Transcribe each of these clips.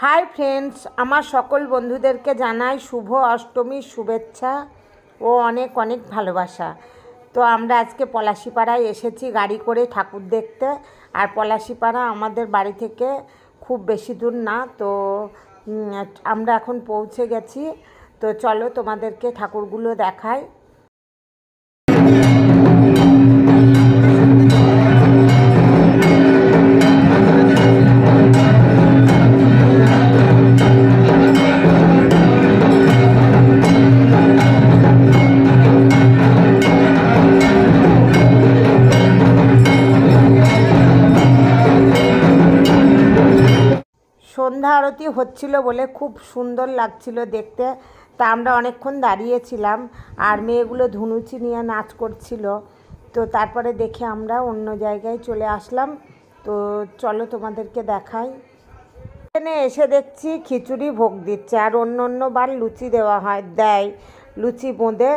Hi friends, আমার সকল বন্ধুদেরকে জানাই শুভ অষ্টমীর শুভেচ্ছা ও অনেক অনেক ভালোবাসা। তো আমরা আজকে পলাশিপাড়ায় এসেছি গাড়ি করে ঠাকুর দেখতে। আর পলাশিপাড়া আমাদের বাড়ি থেকে খুব বেশি দূর না। তো আমরা এখন পৌঁছে গেছি। তো চলো তোমাদেরকে ঠাকুরগুলো দেখাই। সন্ধ্যা আরতি হচ্ছিল বলে খুব সুন্দর লাগছিল দেখতে। তা আমরা অনেকক্ষণ দাঁড়িয়েছিলাম আর মেয়েগুলো ধুনুচি নিয়ে নাচ করছিল। তো তারপরে দেখে আমরা অন্য জায়গায় চলে আসলাম। তো চলো তোমাদেরকে দেখাই। এখানে এসে দেখছি খিচুড়ি ভোগ দিচ্ছে, আর অন্য বার লুচি দেয় লুচি বোঁদে।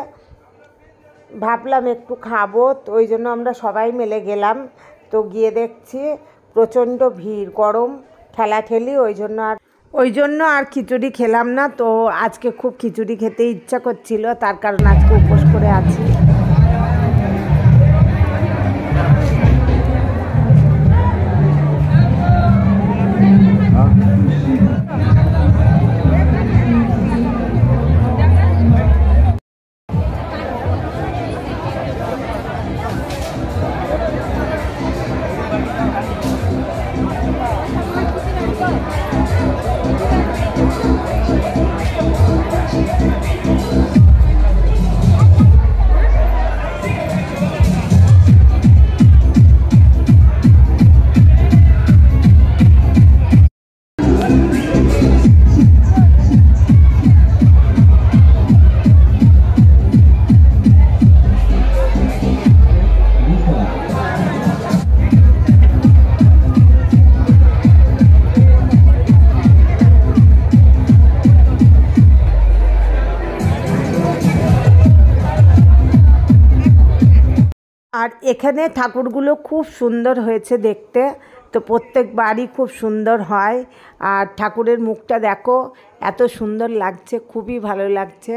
ভাবলাম একটু খাবো, তো ওই জন্য আমরা সবাই মিলে গেলাম। তো গিয়ে দেখছি প্রচণ্ড ভিড়, গরম ঠেলাঠেলি, ওই জন্য আর খিচুড়ি খেলাম না। তো আজকে খুব খিচুড়ি খেতে ইচ্ছা করছিল, তার কারণ আজকে উপোস করে আছি। আর এখানে ঠাকুরগুলো খুব সুন্দর হয়েছে দেখতে। তো প্রত্যেক বাড়ি খুব সুন্দর হয়। আর ঠাকুরের মুখটা দেখো, এত সুন্দর লাগছে, খুবই ভালো লাগছে।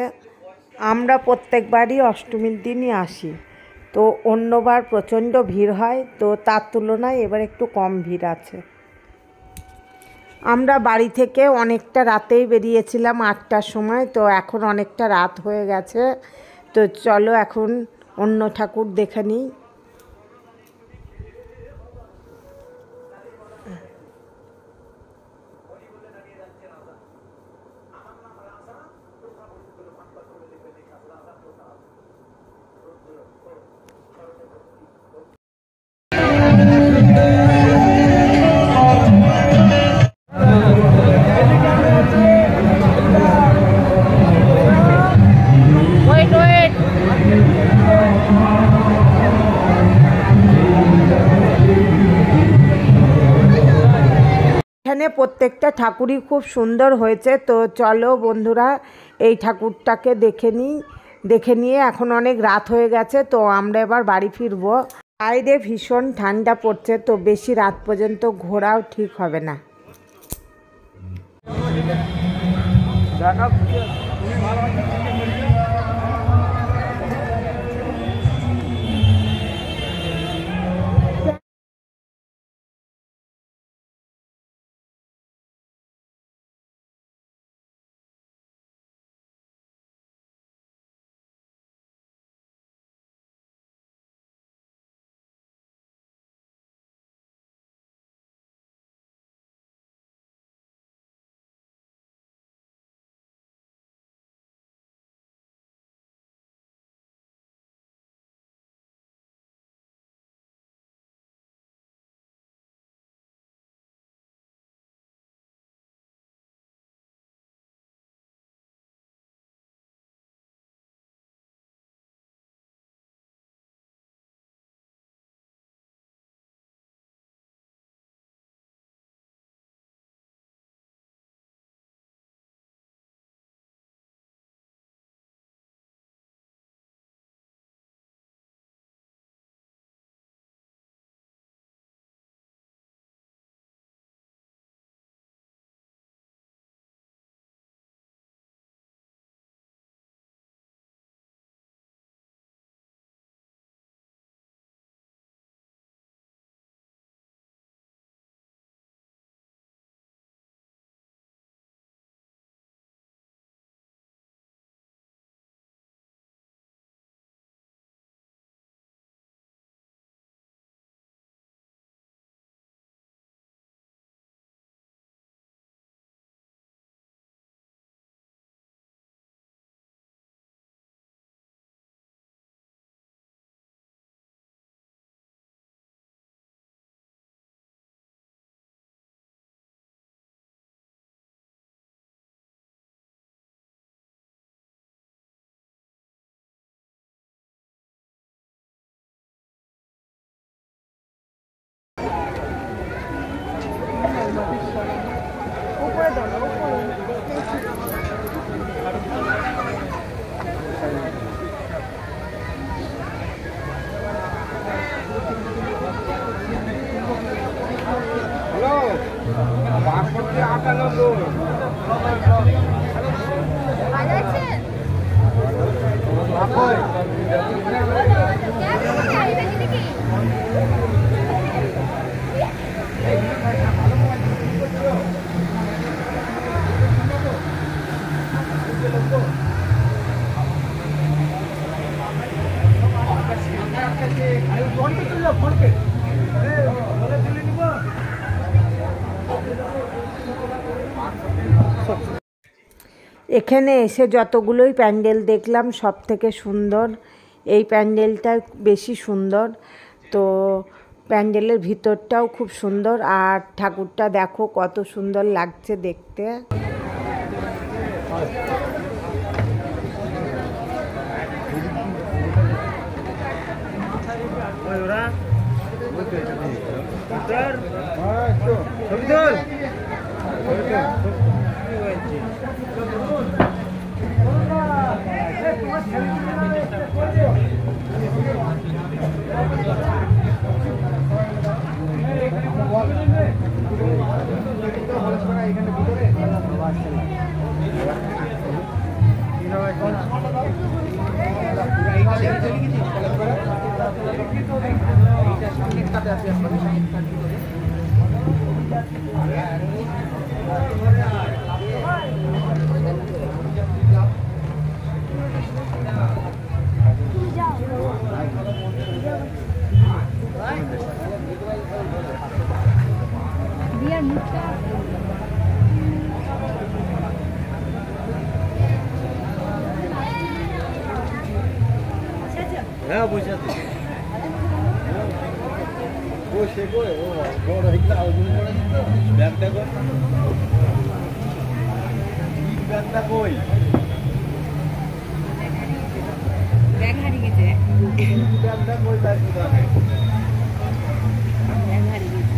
আমরা প্রত্যেকবারই অষ্টমীর দিনই আসি। তো অন্যবার প্রচণ্ড ভিড় হয়, তো তার তুলনায় এবার একটু কম ভিড় আছে। আমরা বাড়ি থেকে অনেকটা রাতেই বেরিয়েছিলাম, 8টার সময়। তো এখন অনেকটা রাত হয়ে গেছে। তো চলো এখন অন্য ঠাকুর দেখে নিই। এখানে প্রত্যেকটা ঠাকুরই খুব সুন্দর হয়েছে। তো চলো বন্ধুরা এই ঠাকুরটাকে দেখে নিয়ে এখন অনেক রাত হয়ে গেছে। তো আমরা এবার বাড়ি ফিরবো। বাইরে ভীষণ ঠান্ডা পড়ছে, তো বেশি রাত পর্যন্ত ঘোরাও ঠিক হবে না। এখানে এসে যতগুলোই প্যান্ডেল দেখলাম সব থেকে সুন্দর এই প্যান্ডেলটা বেশি সুন্দর। তো প্যান্ডেলের ভিতরটাও খুব সুন্দর, আর ঠাকুরটা দেখো কত সুন্দর লাগছে দেখতে। হ্যাঁ বুঝাতে ও সে কই ও বড় একটা আউটডোর করে দিত ব্যাগটা কই ব্যাগটা কই ব্যাগ হারিয়ে গেছে ব্যাগটা কই তাই তো ব্যাগ হারিয়ে গেছে।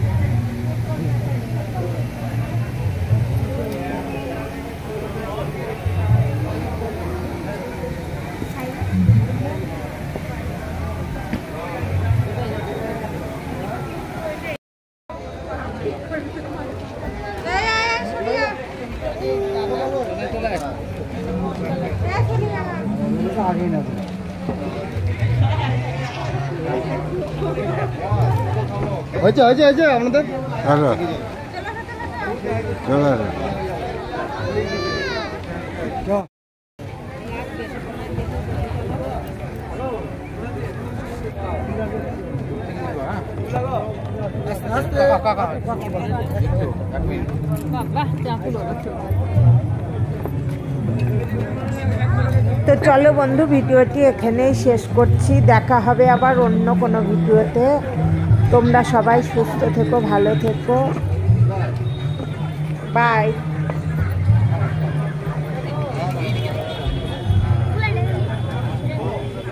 হয়েছে হয়েছে হয়েছে আপনাদের তো চলো বন্ধু, ভিডিওটি এখানেই শেষ করছি। দেখা হবে আবার অন্য কোনো ভিডিওতে। তোমরা সবাই সুস্থ থেকো, ভালো থেকো, বাই।